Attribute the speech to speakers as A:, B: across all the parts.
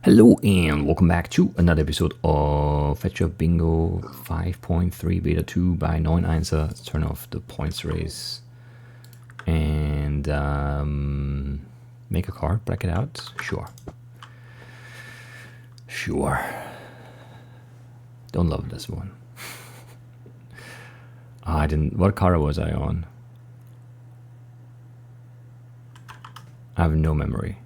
A: Hello and welcome back to another episode of Fetchr Bingo 5.3 Beta 2 by NeunEinser. Let's turn off the points race and make a card, break it out. Sure. Don't love this one. I didn't. What card was I on? I have no memory.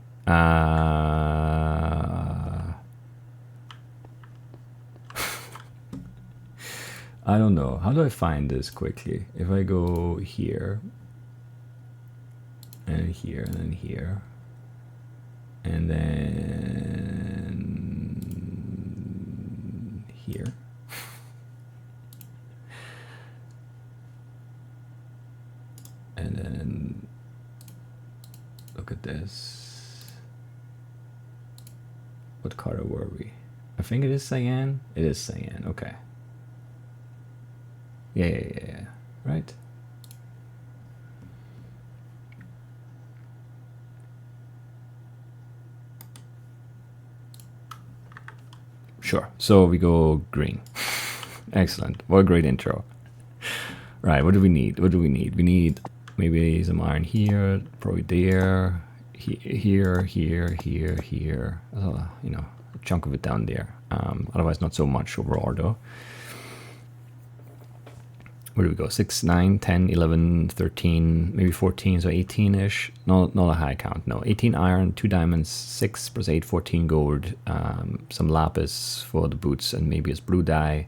A: I don't know. How do I find this quickly? If I go here, and here, and then here, and then here. And then look at this. What color were we? I think it is cyan. It is cyan. Okay. Yeah. Right. Sure. So we go green. Excellent. What a great intro. Right. What do we need? We need maybe some iron here, probably there, here. You know, a chunk of it down there. Otherwise, not so much overall, though. Where do we go? 6, 9, 10, 11, 13, maybe 14, so 18-ish. Not a high count, no. 18 iron, 2 diamonds, 6 plus 8, 14 gold, some lapis for the boots, and maybe a blue dye.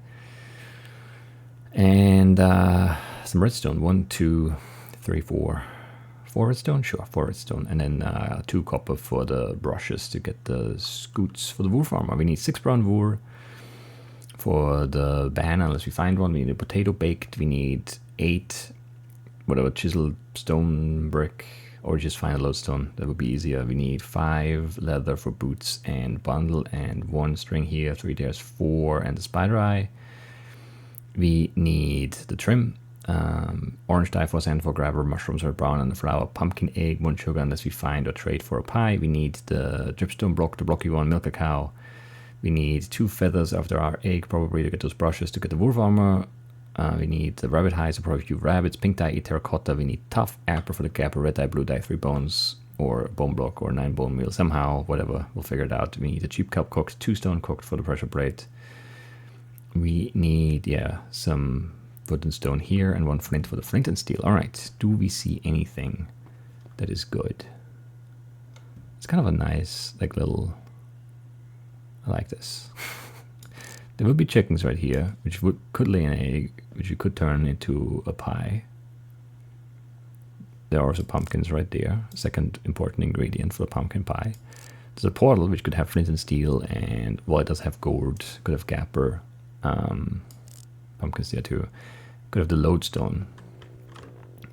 A: And some redstone. 1, 2, 3, 4. 4 redstone? Sure, 4 redstone. And then 2 copper for the brushes to get the scoots for the wool farmer. We need 6 brown wool. For the banner, unless we find one, we need a potato baked. We need 8, whatever, chiseled stone brick, or just find a lodestone. That would be easier. We need 5 leather for boots and bundle, and 1 string here. 3 there's 4, and the spider eye. We need the trim, orange dye for sand for grabber, mushrooms are brown, and the flour, pumpkin egg, 1 sugar, unless we find or trade for a pie. We need the dripstone block, the blocky one, milk a cow. We need 2 feathers after our egg, probably to get those brushes to get the wolf armor. We need the rabbit hides, so probably a few rabbits. Pink dye, 8 terracotta. We need tough apple for the gapper, red dye, blue dye, 3 bones, or a bone block, or 9 bone meal. Somehow, whatever, we'll figure it out. We need a cheap cup cooked, 2 stone cooked for the pressure plate. We need, some wood and stone here, and 1 flint for the flint and steel. All right, do we see anything that is good? It's kind of a nice, like, little... I like this. There would be chickens right here, which could lay an egg, which you could turn into a pie. There are also pumpkins right there, second important ingredient for a pumpkin pie. There's a portal, which could have flint and steel, and, well, it does have gold, could have gapper, pumpkins there too. Could have the lodestone,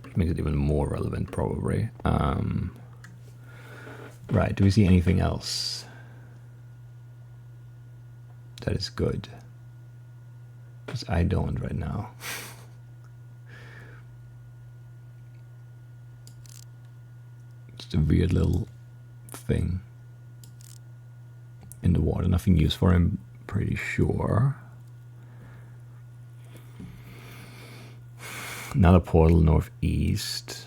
A: which makes it even more relevant, probably. Right, do we see anything else that is good? Because I don't right now. Just a weird little thing in the water. Nothing useful, I'm pretty sure. Another portal northeast.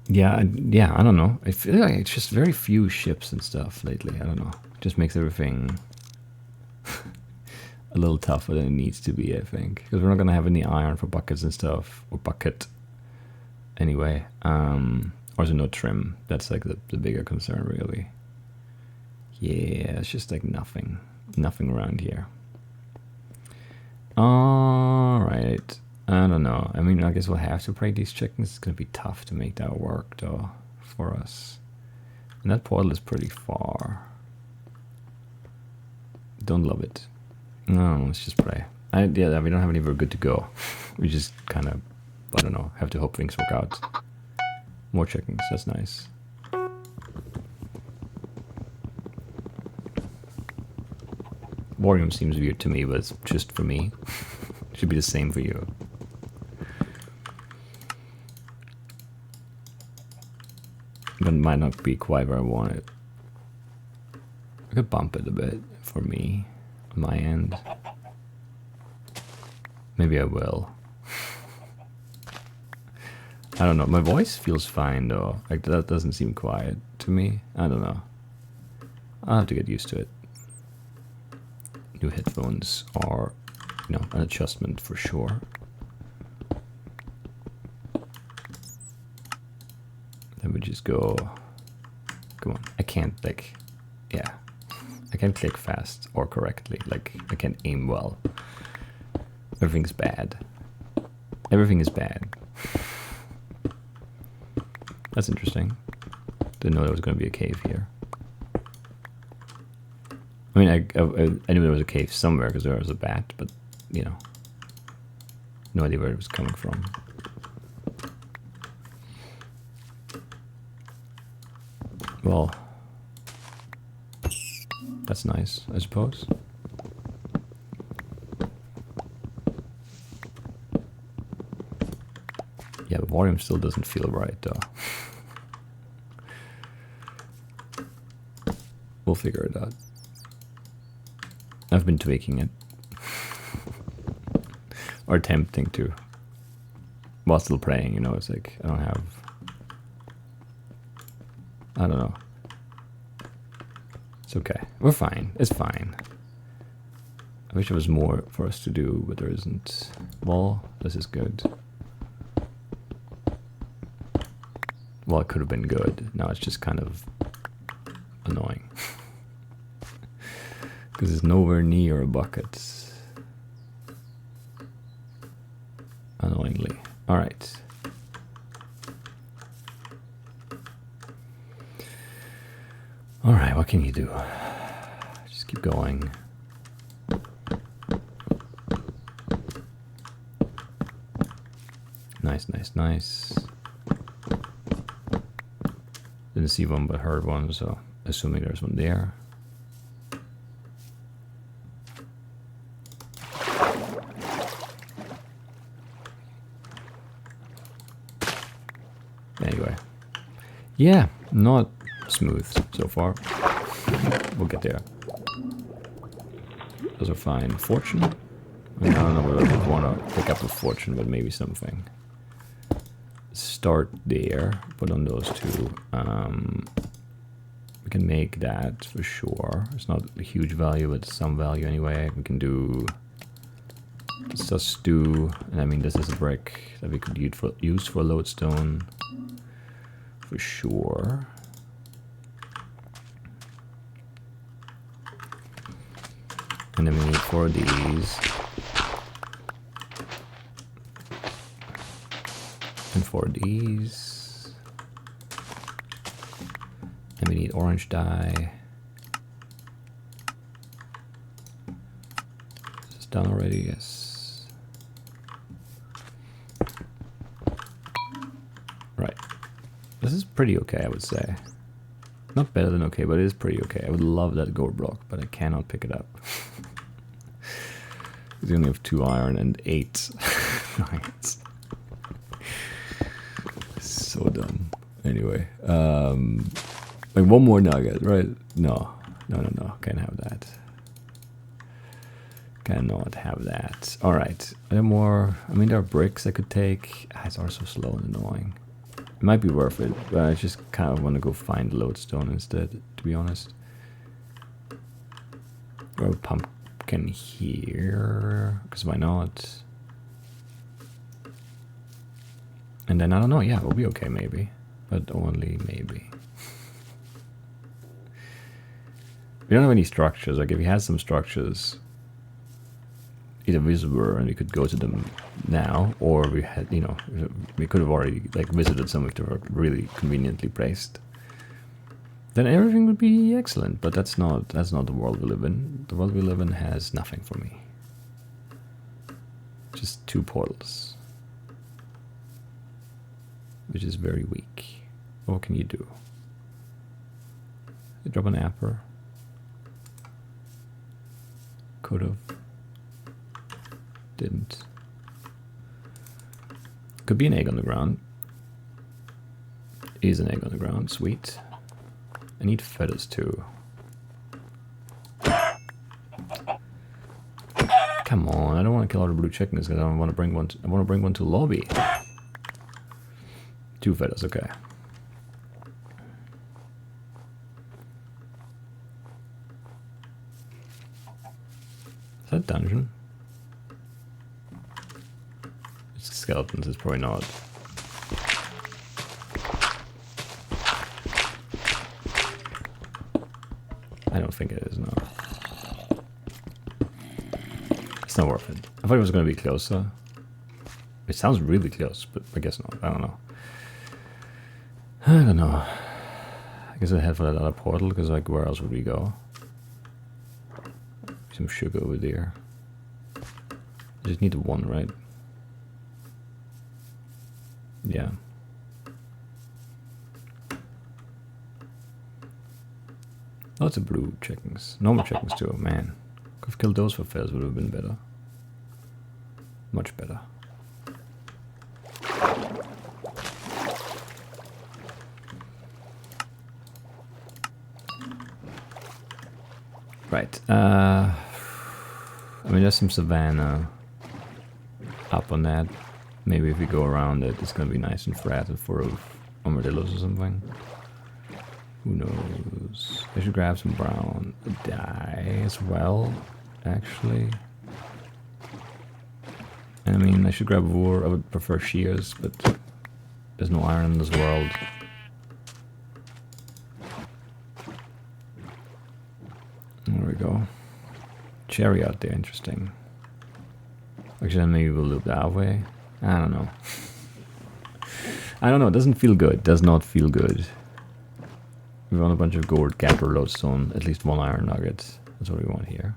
A: Yeah, I don't know. I feel like it's just very few ships and stuff lately. I don't know. It just makes everything a little tougher than it needs to be, I think. Because we're not going to have any iron for buckets and stuff. Or bucket. Anyway. Also no trim. That's like the bigger concern, really. Yeah, it's just like nothing. Nothing around here. Alright. I don't know. I mean, I guess we'll have to break these chickens. It's going to be tough to make that work, though, for us. And that portal is pretty far. Don't love it. No, let's just pray. We don't have anywhere good to go. We just kind of, I don't know, have to hope things work out. More chickens, that's nice. Volume seems weird to me, but it's just for me. Should be the same for you. But it might not be quite where I want it. I could bump it a bit for me on my end. Maybe I will. I don't know. My voice feels fine though. Like that doesn't seem quiet to me. I don't know. I'll have to get used to it. New headphones are, you know, an adjustment for sure. Then we just go. Come on. I can't like. Yeah. I can't click fast or correctly. Like I can't aim well. Everything's bad. Everything is bad. That's interesting. Didn't know there was going to be a cave here. I mean, I knew there was a cave somewhere because there was a bat, but, you know, no idea where it was coming from. Well, that's nice, I suppose. Yeah, the volume still doesn't feel right, though. We'll figure it out. I've been tweaking it. Or attempting to. While still playing, you know, it's like, I don't know. It's okay. We're fine. It's fine. I wish there was more for us to do, but there isn't. Well, this is good. Well, it could have been good. Now it's just kind of annoying. Because it's nowhere near a bucket. Annoyingly. Alright. Alright, what can you do? Just keep going. Nice, nice, nice. Didn't see one but heard one, so assuming there's one there. Anyway. Yeah, not smooth so far. We'll get there. Those are fine. Fortune? I mean, I don't know whether I would want to pick up a fortune, but maybe something. Start there, put on those two. We can make that for sure. It's not a huge value, but some value anyway. We can do it's a stew, and I mean this is a brick that we could use for lodestone for sure. And then we need 4 of these. And 4 of these. And we need orange dye. Is this done already? Yes. Right. This is pretty okay, I would say. Not better than okay, but it is pretty okay. I would love that gold block, but I cannot pick it up. We only have 2 iron and 8 irons. So dumb. Anyway, like 1 more nugget, right? No. Can't have that. Cannot have that. All right. Are there more? I mean, there are bricks I could take. It's also slow and annoying. It might be worth it, but I just kind of want to go find lodestone instead, to be honest. Or a pumpkin here, because why not? And then, I don't know, yeah, we'll be okay maybe, but only maybe. We don't have any structures. Like, if we had some structures, either visible and we could go to them now, or we had, you know, we could have already like visited some if they were really conveniently placed. Then everything would be excellent. But that's not the world we live in. The world we live in has nothing for me. Just 2 portals, which is very weak. What can you do? You drop an apple. Could have. Didn't. Could be an egg on the ground. Is an egg on the ground. Sweet. I need feathers too. Come on, I don't want to kill all the blue chickens because I don't want to bring one. I want to bring one to lobby. 2 feathers, okay. Is that dungeon? It's skeletons. It's probably not. I don't think it is, no. It's not worth it. I thought it was going to be closer. It sounds really close, but I guess not. I don't know. I don't know. I guess I head for that other portal, because like, where else would we go? Some sugar over there. I just need the one, right? Yeah. Lots of blue chickens. Normal chickens too, man. Could have killed those for feathers, would have been better. Much better. Right. I mean, there's some savanna up on that. Maybe if we go around it, it's gonna be nice and flat and full of armadillos or something. Who knows? I should grab some brown dye as well, actually. I mean, I should grab wool. I would prefer shears, but there's no iron in this world. There we go. Cherry out there, interesting. Actually, then maybe we'll loop that way. I don't know. I don't know, it doesn't feel good. Does not feel good. We want a bunch of gold, gather lodestone, at least 1 iron nugget. That's what we want here.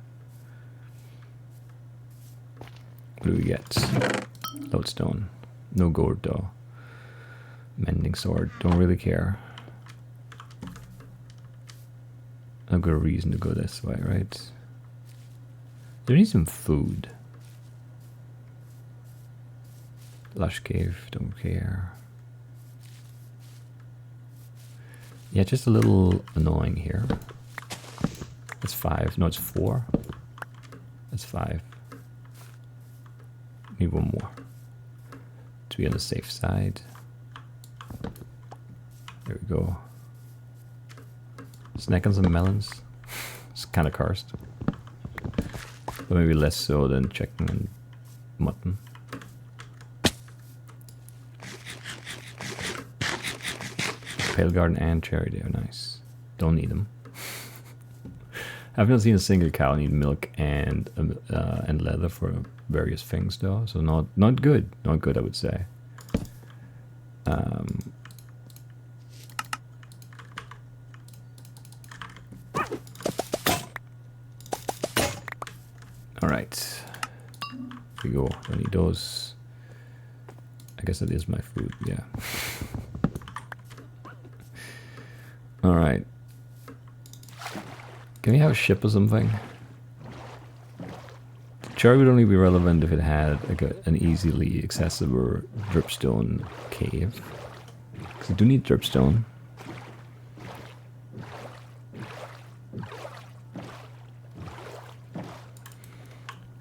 A: What do we get? Lodestone. No gold though. Mending sword. Don't really care. I've got a reason to go this way, right? There needs some food. Lush cave, don't care. Yeah, just a little annoying here. That's 5. No, it's 4. That's 5. Need 1 more. To be on the safe side. There we go. Snack on some melons. It's kind of cursed. But maybe less so than chicken and mutton. Pale garden and cherry, they are nice. Don't need them. I've not seen a single cow need milk and leather for various things though, so not good. Not good, I would say. Alright. Here we go. Don't need those. I guess that is my food, yeah. Alright. Can we have a ship or something? Cherry would only be relevant if it had like an easily accessible dripstone cave. Because we do need dripstone.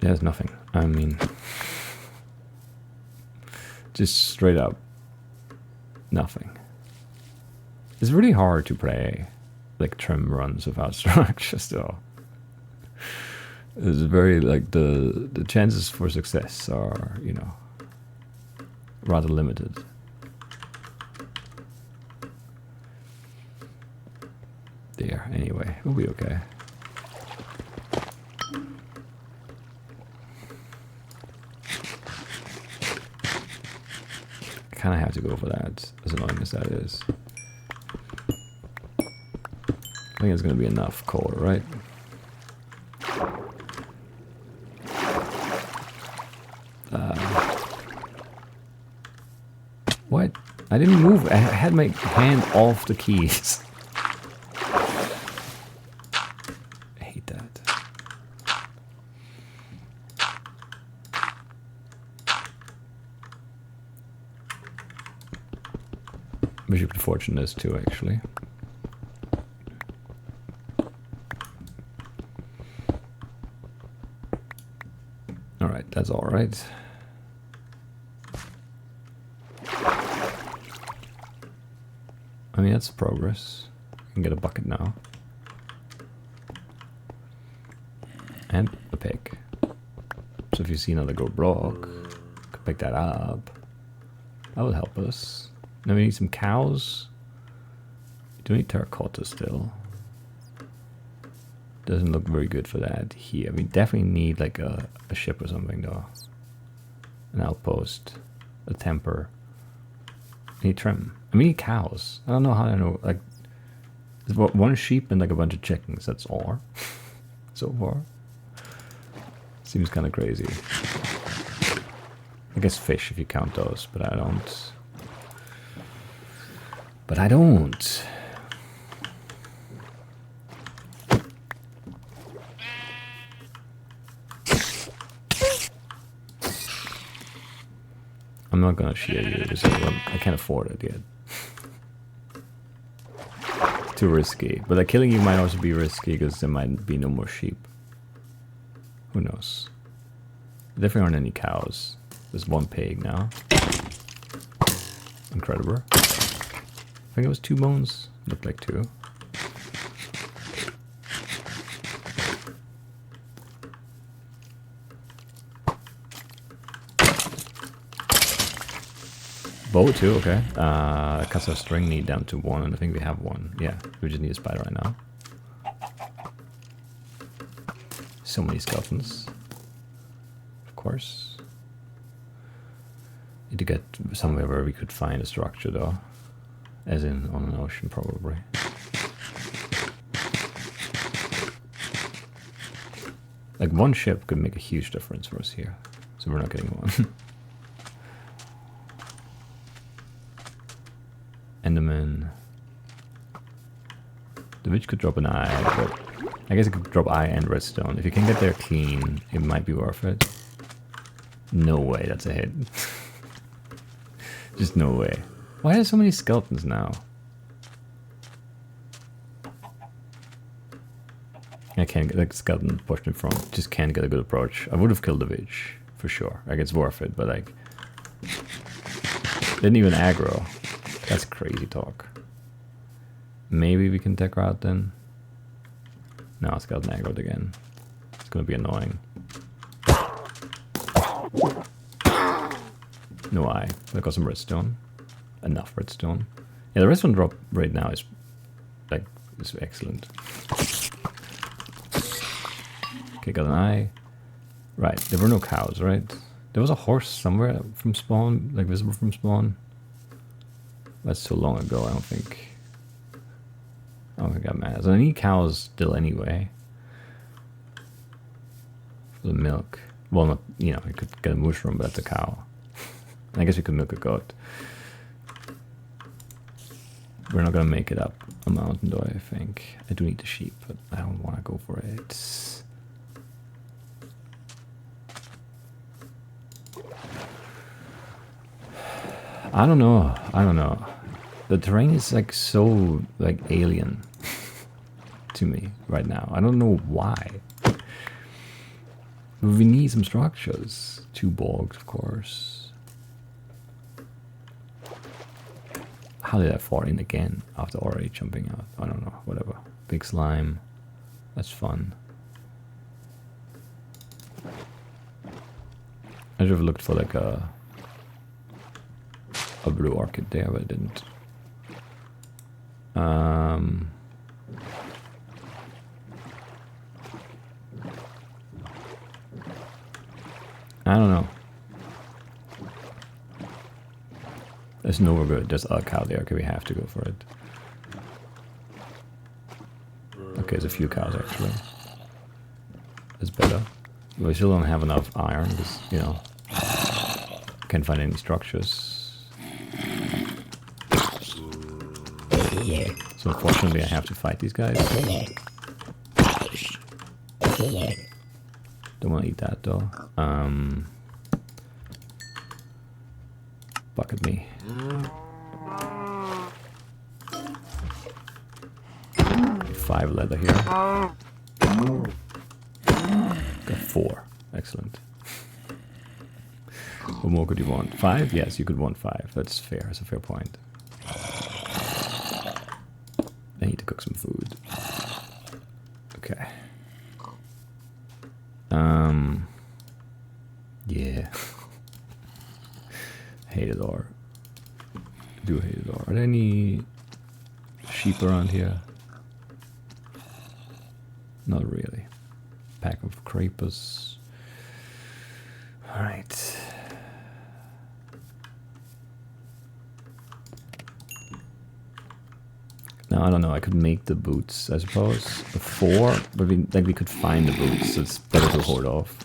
A: There's nothing. I mean, just straight up nothing. It's really hard to play like trim runs without structure still. It's very like the chances for success are, you know, rather limited. There, anyway, we'll be okay. I kind of have to go for that, as annoying as that is. I think it's going to be enough coal, right? What? I didn't move. I had my hand off the keys. I hate that. Bishop to fortune is too, actually. Alright, that's alright. I mean, that's progress. I can get a bucket now. And a pick. So if you see another go block, you can pick that up. That will help us. Now we need some cows. We do need terracotta still. Doesn't look very good for that here. We definitely need like a ship or something though. An outpost. A temper. We need trim. I mean, we need cows. I don't know how I know. Like, there's one sheep and like a bunch of chickens. That's all. So far. Seems kind of crazy. I guess fish if you count those, but I don't. But I don't. I'm not gonna shear you because I can't afford it yet. Too risky. But like killing you might also be risky because there might be no more sheep. Who knows? There definitely aren't any cows. There's one pig now. Incredible. I think it was 2 bones. Looked like 2. Bow too, okay. Cuts our string need down to 1, and I think we have 1. Yeah, we just need a spider right now. So many skeletons. Of course. Need to get somewhere where we could find a structure though. As in on an ocean probably. Like one ship could make a huge difference for us here. So we're not getting one. Enderman. The witch could drop an eye, but I guess it could drop eye and redstone. If you can get there clean, it might be worth it. No way, that's a hit. Just no way. Why are there so many skeletons now? I can't get like skeleton pushed in front. Just can't get a good approach. I would have killed the witch for sure. Like it's worth it, but like didn't even aggro. That's crazy talk. Maybe we can tech route then. No, skeleton aggroed again. It's gonna be annoying. No eye. I got some redstone. Enough redstone. Yeah, the redstone drop right now is like is excellent. Okay, got an eye. Right, there were no cows, right? There was a horse somewhere from spawn, like visible from spawn. That's so long ago, I don't think. I don't think that matters. I need cows still anyway. For the milk. Well, not, you know, I could get a mushroom, but that's a cow. I guess we could milk a goat. We're not gonna make it up a mountain though, I think. I do need the sheep, but I don't want to go for it. I don't know. I don't know. The terrain is like so like alien to me right now. I don't know why. We need some structures. 2 bogs, of course. How did I fall in again after already jumping out? I don't know. Whatever. Big slime. That's fun. I should have looked for like a blue orchid there, but I didn't. I don't know. There's nowhere good. There's a cow there. Okay, we have to go for it. Okay, there's a few cows actually. That's better. We still don't have enough iron because, you know, can't find any structures. So unfortunately I have to fight these guys. Don't want to eat that though. Bucket me. 5 leather here. Got 4. Excellent. What more could you want? 5? Yes, you could want 5. That's fair. That's a fair point. I need to cook some food. Okay. Yeah. Hate it or. Do hate it or. Are there any sheep around here? Not really. Pack of crepus. Alright. Now I don't know, I could make the boots, I suppose, before, but we could find the boots, so it's better to hold off.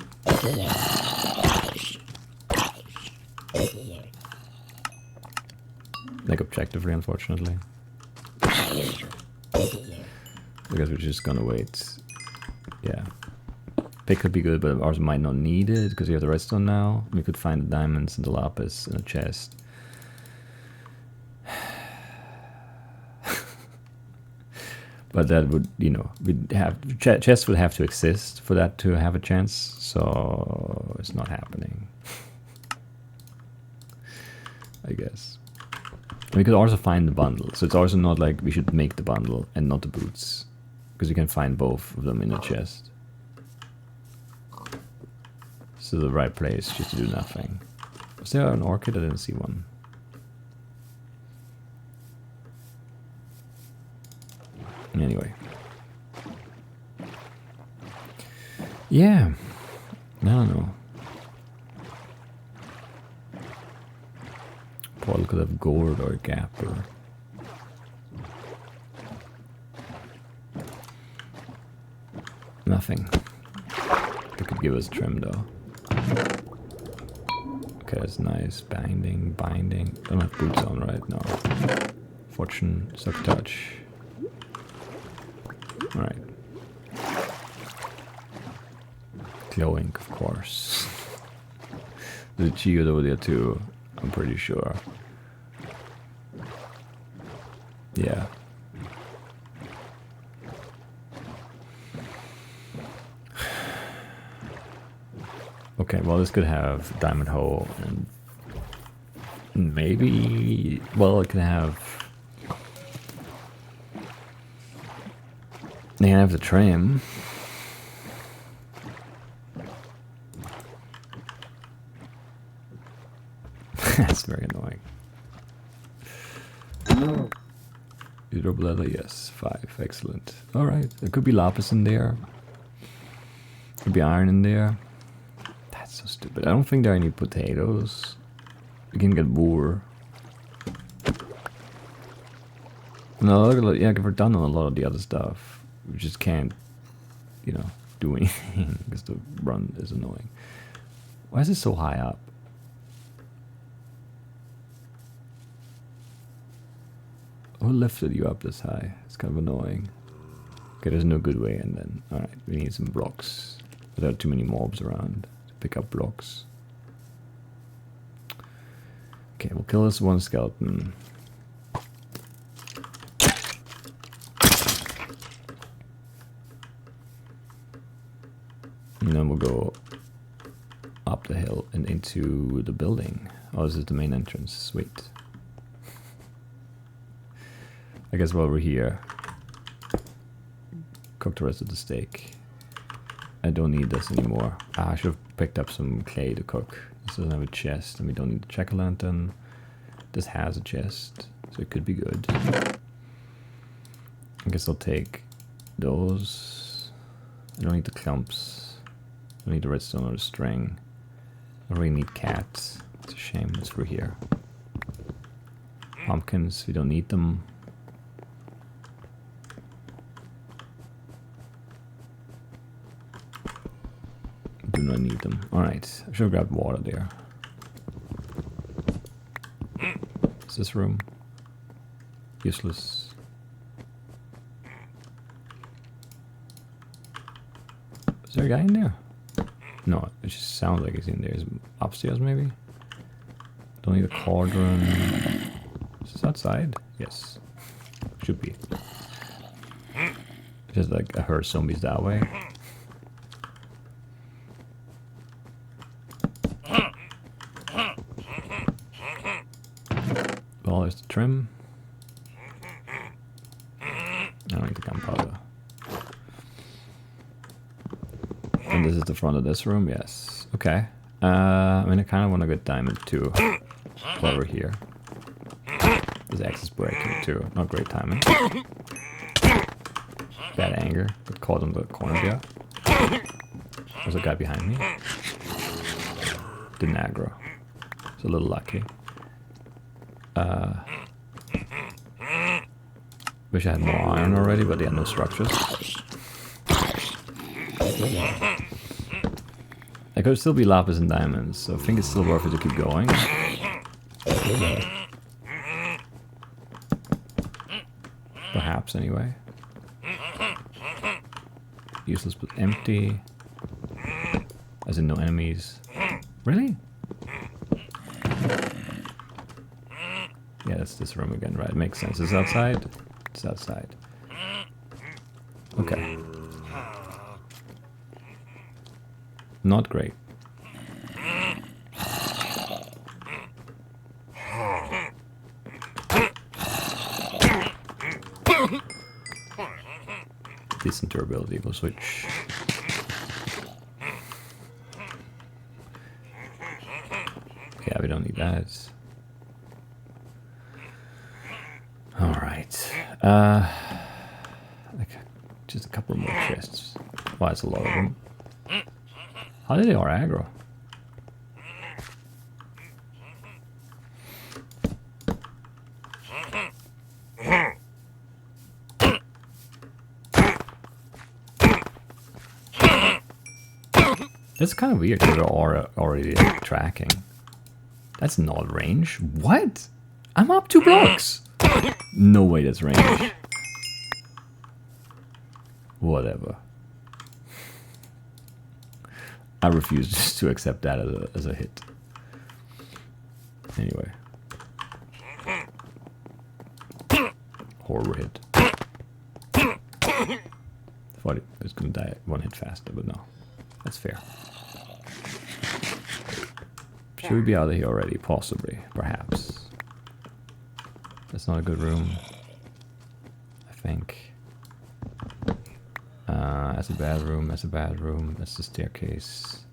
A: Like objectively, unfortunately. Because we're just gonna wait. Yeah. Pick could be good, but ours might not need it, because we have the redstone now. We could find the diamonds and the lapis in a chest. But that would, you know, we'd have chests would have to exist for that to have a chance, so it's not happening. I guess. We could also find the bundle, so it's also not like we should make the bundle and not the boots, because you can find both of them in a chest. So the right place just to do nothing. Was there an orchid? I didn't see one. Anyway. Yeah. I don't know. Paul could have gourd or gap or... Nothing. They could give us trim though. Okay, that's nice. Binding. Don't have boots on right now. Fortune, suck touch. Alright. Glowing, of course. There's a geode over there too, I'm pretty sure. Yeah. Okay, well this could have diamond hole and maybe, well it could have... They have the trim. That's very annoying. Durable leather, yes, 5, excellent. Alright, there could be lapis in there. Could be iron in there. That's so stupid. I don't think there are any potatoes. We can get wool. No, yeah, we're done on a lot of the other stuff. We just can't, you know, do anything because the run is annoying. Why is it so high up? Who lifted you up this high? It's kind of annoying. Okay, there's no good way in then. Alright, we need some blocks. There are too many mobs around to pick up blocks. Okay, we'll kill this one skeleton. And then we'll go up the hill and into the building. Oh, this is the main entrance. Sweet. I guess while we're here, cook the rest of the steak. I don't need this anymore. Ah, I should have picked up some clay to cook. This doesn't have a chest, and we don't need the jack-o'-lantern. This has a chest, so it could be good. I guess I'll take those. I don't need the clumps. I don't need the redstone or the string. I really need cats. It's a shame it's for here. Pumpkins, we don't need them. Do not need them. Alright, I should have grabbed water there. Is this room? Useless. Is there a guy in there? No, it just sounds like he's in there. Is it upstairs maybe? Don't need a cauldron. Is this outside? Yes. Should be. Okay, Just like I heard zombies that way. Well, there's the trim. I don't need the gunpowder. And this is the front of this room, yes. Okay. I mean, I kind of want to get diamond too. Over here. This axe is breaking too. Not great timing. Bad anger. Got caught on the corner there. There's a guy behind me. Didn't aggro. It's a little lucky. Wish I had more iron already, but yeah, no structures. I could still be lapis and diamonds, so I think it's still worth it to keep going. Perhaps, anyway. Useless but empty. As in no enemies. Really? Yeah, that's this room again, right? Makes sense. Is it outside? It's outside. Okay. Not great. Decent durability, we'll switch. Yeah, we don't need that. Alright. Like, just a couple more chests. Wow, that's a lot of them. How did they all aggro? That's kind of weird because they're already tracking. That's not range. What? I'm up 2 blocks. No way that's range. Whatever. I refuse to accept that as a hit. Anyway. Horror hit. Thought it was going to die 1 hit faster, but no. That's fair. Should we be out of here already? Possibly. Perhaps. That's not a good room. I think. That's a bad room. That's a bad room. That's the staircase.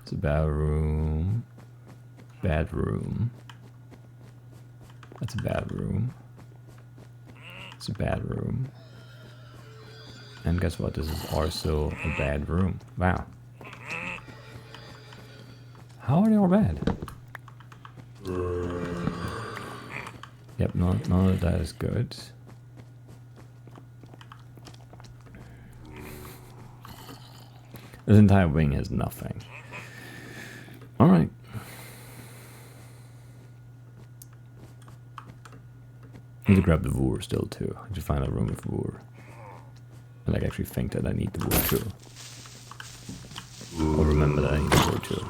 A: It's a bad room. Bad room. That's a bad room. It's a bad room. And guess what? This is also a bad room. Wow. How are they all bad? Yep, none of that is good. This entire wing has nothing. Alright. Need to grab the Voor still too. I need to find a room with Voor. I like actually think that I need the Voor too. Or remember that I need the Voor too.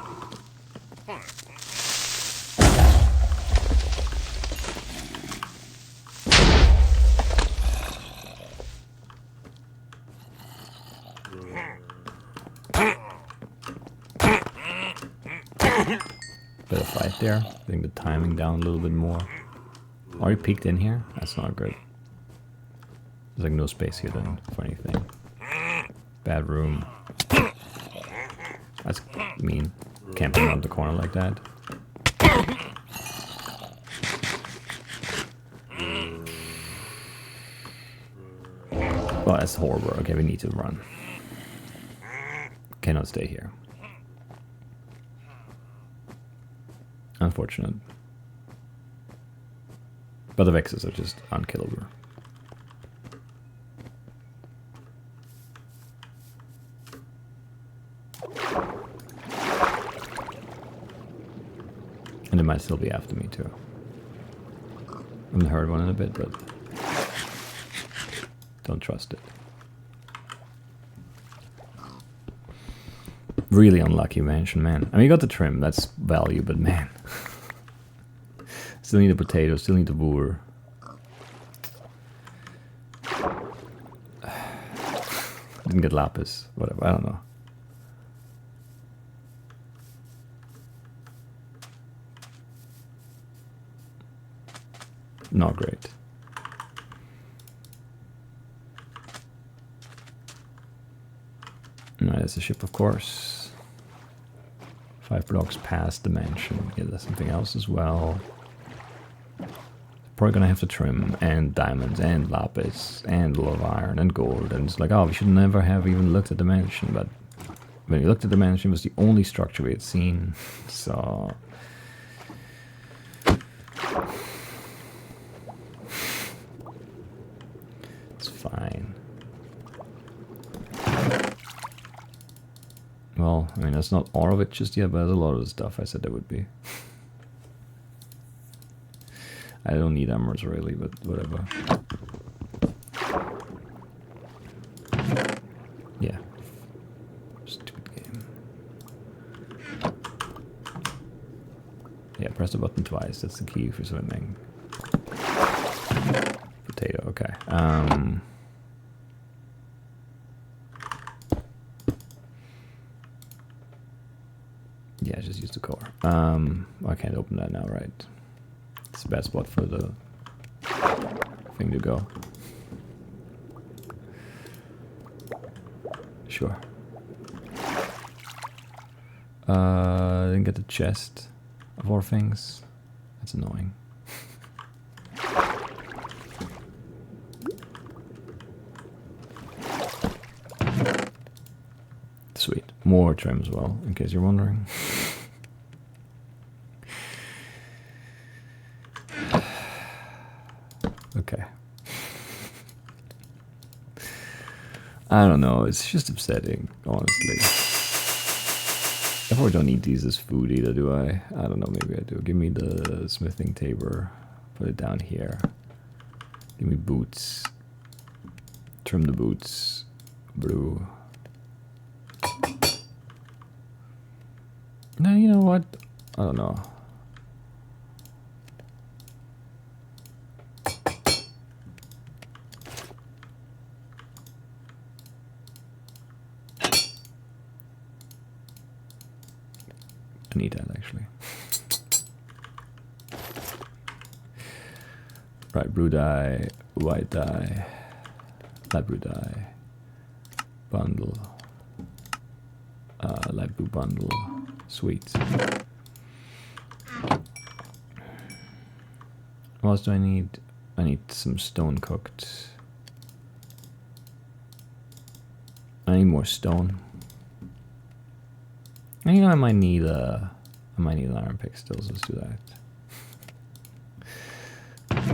A: Bit of fight there. Getting the timing down a little bit more. Already peeked in here? That's not good. There's like no space here then for anything. Bad room. That's mean. Camping around the corner like that. Well, that's horrible. Okay, we need to run. Cannot stay here. Unfortunate. But the Vexes are just unkillable. And they might still be after me too. I haven't heard one in a bit, but don't trust it. Really unlucky mansion, man. I mean, you got the trim, that's value, but man. Still need the potato, still need the Voor. didn't get lapis. Whatever, I don't know. Not great. No, there's a ship, of course. 5 blocks past the mansion. Yeah, there's something else as well. Probably gonna have to trim, and diamonds, and lapis, and a lot of iron, and gold. And it's like, oh, we should never have even looked at the mansion. But when we looked at the mansion, it was the only structure we had seen. So it's fine. Well, I mean, that's not all of it just yet, but there's a lot of the stuff I said there would be. I don't need emeralds really, but whatever. Yeah. Stupid game. Yeah, press the button twice. That's the key for swimming. Potato, okay. Yeah, just use the core. I can't open that now, right? It's the best spot for the thing to go. Sure. Didn't get the chest of all things. That's annoying. Sweet. More trim as well, in case you're wondering. Okay. I don't know, it's just upsetting, honestly. I probably don't need these as food either, do I? I don't know, maybe I do. Give me the smithing table. Put it down here. Give me boots. Trim the boots. Blue. No, you know what? I don't know. I need that actually. Right, blue dye, white dye, light blue dye, bundle, light blue bundle, sweet. What else do I need? I need some stone cooked. I need more stone. And you know, I might need an iron pick still, so let's do that.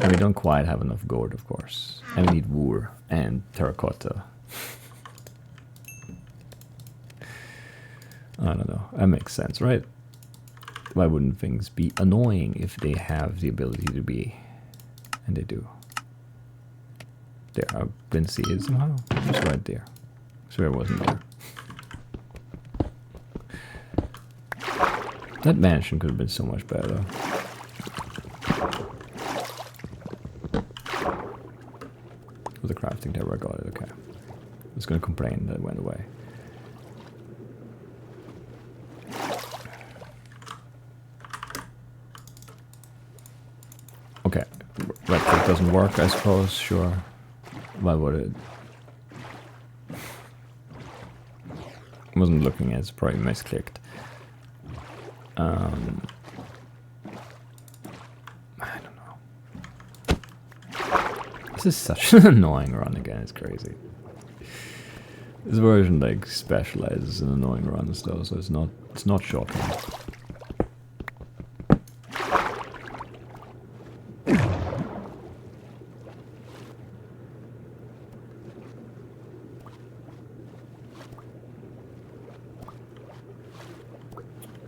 A: And we don't quite have enough gold, of course. And we need wool and terracotta. I don't know. That makes sense, right? Why wouldn't things be annoying if they have the ability to be? And they do. There, I didn't see it somehow. It's right there. I swear it wasn't there. That mansion could have been so much better. With the crafting table, I got it, okay. I was gonna complain that it went away. Okay, right click doesn't work, I suppose, sure. Why would it? I wasn't looking at it, it's probably misclicked. I don't know. This is such an annoying run again, it's crazy. This version like specializes in annoying runs though, so it's not shocking.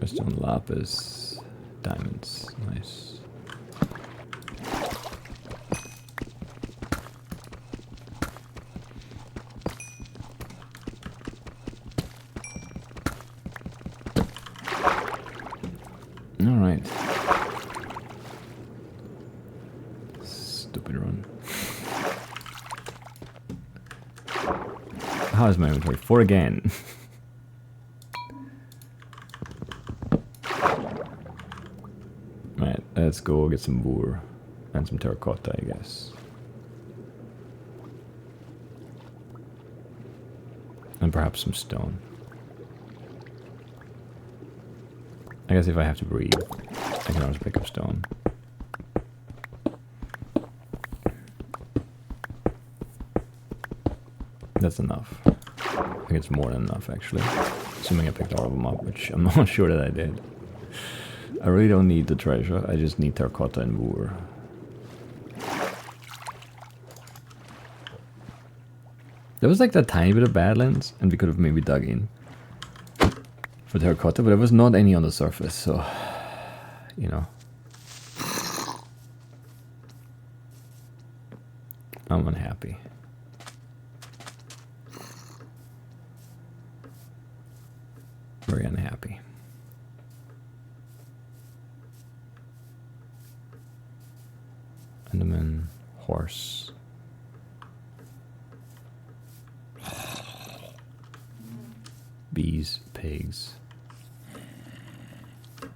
A: Redstone, lapis, diamonds, nice. All right. Stupid run. how is my inventory? 4 again. Right, let's go get some wool and some terracotta, I guess. And perhaps some stone. I guess if I have to breathe, I can always pick up stone. That's enough. I think it's more than enough, actually. Assuming I picked all of them up, which I'm not sure that I did. I really don't need the treasure, I just need terracotta and wool. There was like that tiny bit of badlands, and we could have maybe dug in for terracotta, but there was not any on the surface, so, you know. I'm unhappy. Very unhappy. Enderman, horse. Bees, pigs. I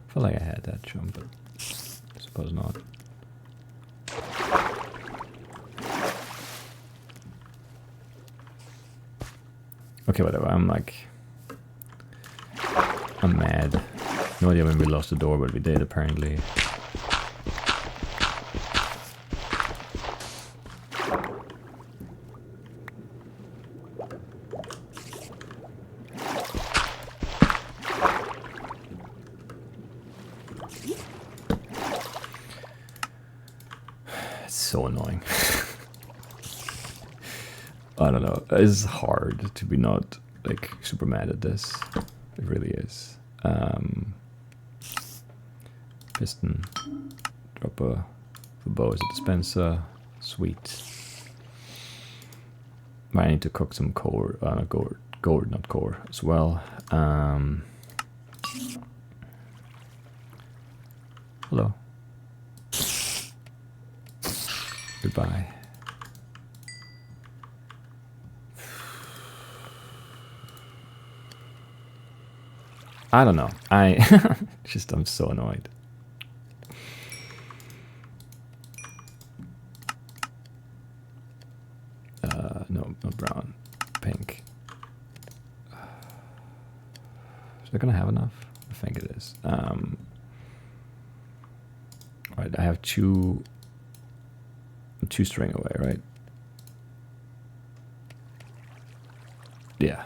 A: feel like I had that jump, but I suppose not. Okay, whatever. I'm mad. No idea when we lost the door, but we did apparently. It's so annoying. I don't know. It's hard to be not like super mad at this. It really is. Piston. Drop a bow as a dispenser. Sweet. I need to cook some gourd, not core as well. Hello. Goodbye. I don't know. I'm so annoyed. No, not brown. Pink. Is that gonna have enough? I think it is. Right, I have two string away, right? Yeah.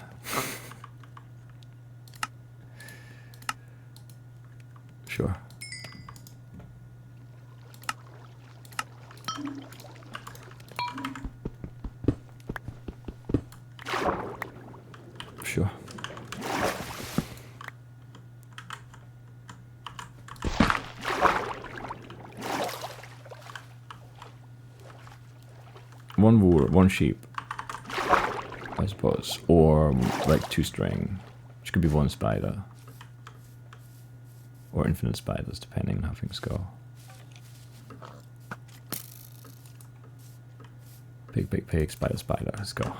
A: Sure. Sure. One wool, one sheep, I suppose, or like 2 string, which could be 1 spider, or infinite spiders, depending on how things go. Pig, spider, let's go.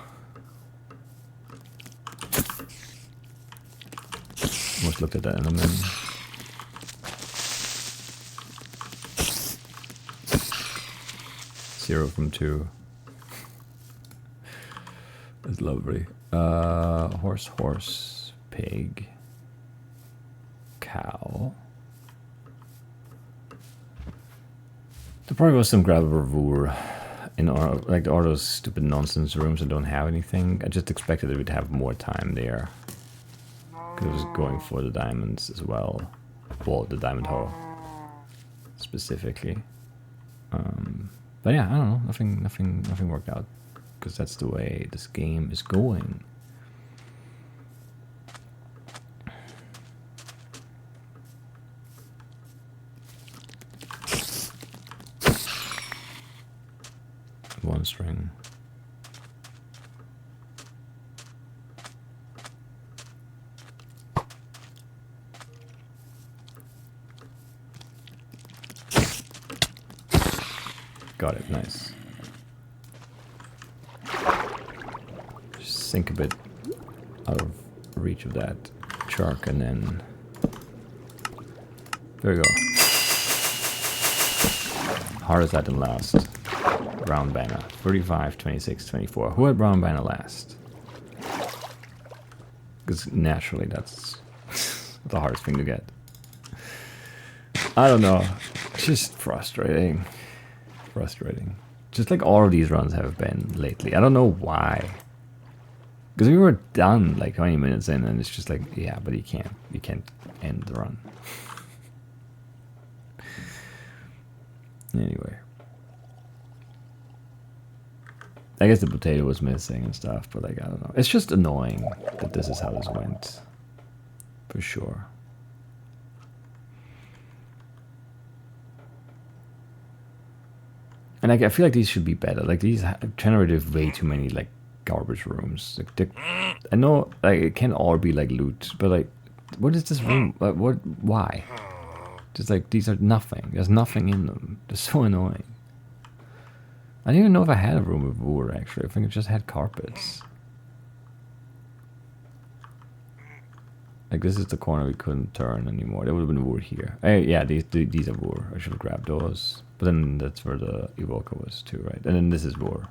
A: Almost looked at that element. Zero from 2. That's lovely. Horse, pig, cow. There probably was some gravel wool in all those stupid nonsense rooms that don't have anything. I just expected that we'd have more time there. Because I was going for the diamonds as well. Well, the diamond hole specifically. But yeah, I don't know. Nothing worked out. Because that's the way this game is going. One string. Got it, nice. Just sink a bit out of reach of that shark, and then there we go. Hardest item last. Brown banner. 35, 26, 24. Who had brown banner last? Because naturally that's the hardest thing to get. I don't know. It's just frustrating. Frustrating. Just like all of these runs have been lately. I don't know why. Because we were done like 20 minutes in, and it's just like, yeah, but you can't end the run. Anyway. I guess the potato was missing and stuff, but like, I don't know. It's just annoying that this is how this went. For sure. And like, I feel like these should be better. Like, these generated way too many like garbage rooms. Like, I know like it can't all be like loot, but like, what is this room? What? Why? Just like, these are nothing. There's nothing in them. They're so annoying. I didn't even know if I had a room with wood, actually. I think it just had carpets. Like, this is the corner we couldn't turn anymore. There would have been wood here. Hey, yeah, these are wood. I should have grabbed those. But then that's where the evoker was too, right? And then this is wood.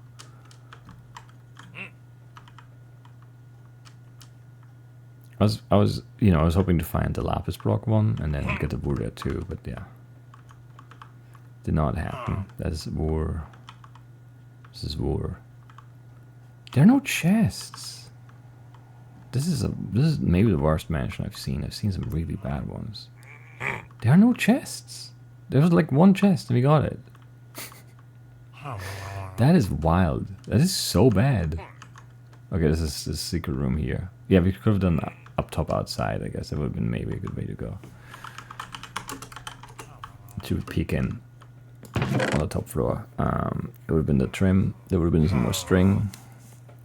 A: I was hoping to find the lapis block one and then get the wood there too, but yeah. Did not happen. That's wood. This is wood. There are no chests. This is maybe the worst mansion I've seen. I've seen some really bad ones. There are no chests. There was like one chest and we got it. That is wild. That is so bad. Okay, this is the secret room here. Yeah, we could have done up top outside, I guess. That would have been maybe a good way to go. To peek in on the top floor. It would have been the trim. There would have been some more string.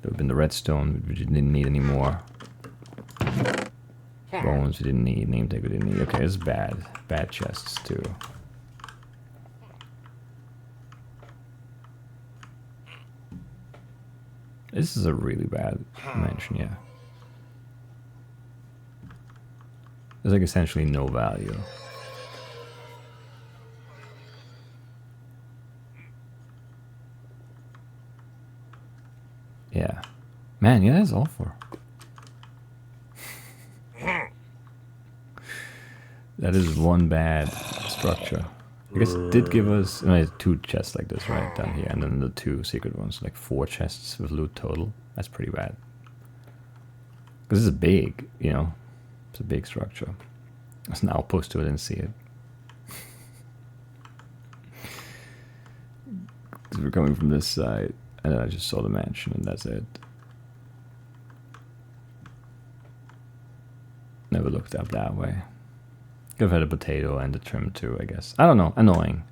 A: There would have been the redstone, which we didn't need anymore. Bones we didn't need. Name tag we didn't need. Okay, this is bad. Bad chests too. This is a really bad mansion, yeah. There's like essentially no value. Yeah. Man, yeah, that's awful. That is one bad structure. I guess it did give us two chests like this right down here, and then the two secret ones, like 4 chests with loot total. That's pretty bad. Because this is big, you know. It's a big structure. There's an outpost to it, I didn't see it. Because we're coming from this side, and then I just saw the mansion, and that's it. Never looked up that way. Could have had a potato and a trim too, I guess. I don't know. Annoying.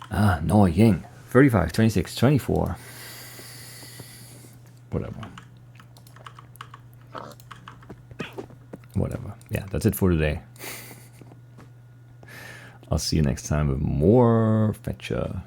A: Annoying. 35, 26, 24. Whatever. Whatever. Yeah, that's it for today. I'll see you next time with more Fetchr.